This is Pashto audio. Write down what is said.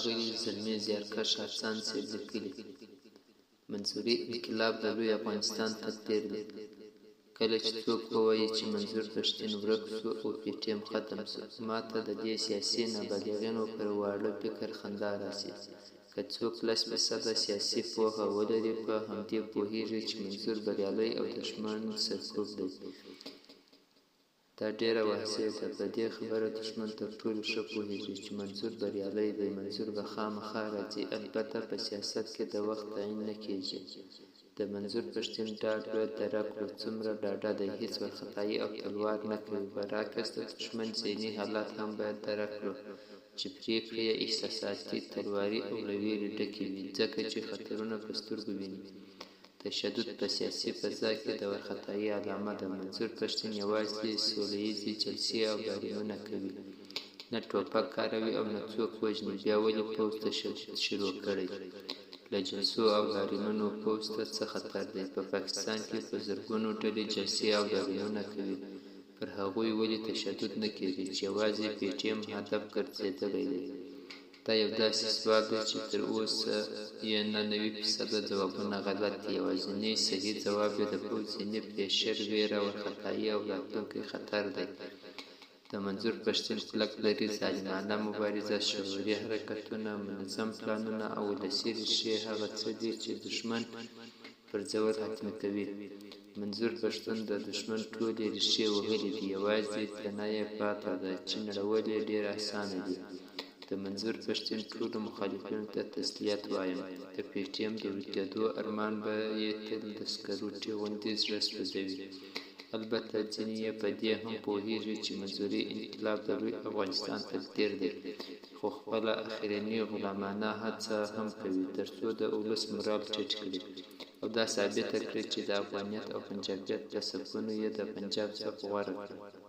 ښاغلي زلمي زیارکښ هڅاند صاحب لیکلي: منصوري انقلاب د لوی افغانستان تقدیر دی. کله چې څوک ووایي چې منظور پښتین ورک شو او پی ټی ایم ختم شو، ما ته د دې سیاسي نابالغینو پر واړه فکر خندا راسي. که څوک 10% سیاسي پوهه ولري، په همدې پوهیږي چې منظور بریالی او دښمن سرکوب دی. دا ډیره واضح ده. په دې خبره دښمن تر ټولو ښه پوهیږي چې منظور بریالی دی. منظور به خامخا راځي، البته په سیاست کې د وخت تعیین نه کیږي. د منظور پښتین ډاډ باید درک کړو. څومره ډاډه دی، هیڅ وارخطایي او تلوار نه کوي. برعکس د دښمن ذهني حالات هم باید درک کړو چې پریکړې یې احساساتي، تلواري او له ویرې ډکې وي، ځکه چې خطرونه په سترګو ویني. تشدد په سیاسي فضا کې د وارخطایي علامه ده. منظور پښتین یوازې سوله ییزې جلسې او ګارډینونه کوي، نه ټوپک کاروي او نه څوک وژني. بیا ولې پوځ تشدد شروع کړی؟ له جلسو او ګارډینونو پوځ ته څه خطر دی؟ په پاکستان کې په زرګونو ډلې جلسې او ګارډینونه کوي، پر هغوی ولې تشدد نه کیږي چې یوازې پی ټی ایم هدف ګرځېدلی دی؟ دا یو داسې سوال دی چې تر اوسه یې 90% ځوابونه غلط دي. یوازینی صحیح ځواب یې د پوځ ذهني پریشر، ویره، وارخطایي او راتلونکی خطر دی. د منظور پښتین کلک دریځ، ظالمانه مبارزه، شعوري حرکتونه، منظم پلانونه او ولسي ریښې هغه څه دي چې دښمن پرځول حتمي کوي. منظور پښتون د دښمن ټولې ریښې وهلې دي، یوازې تنه یې پاتې ده چې نړول یې ډېر اسانه دي. د منظور پښتین ټولو مخالفینو ته تسلیت وایم. د پی ټی ایم د ورکېدو ارمان به یې تل د سکروټي غوندې زړه سوځوي. البته ځینې یې په دې هم پوهیږي چې منظوري انقلاب د لوی افغانستان تقدیر دی، خو خپله اخرنۍ غلامانه هڅه هم کوي ترڅو د ولس مورال ټیټ کړي او دا ثابته کړي چې د افغانیت او پنجابیت له صفونو یې د پنجاب صف غوره کړ.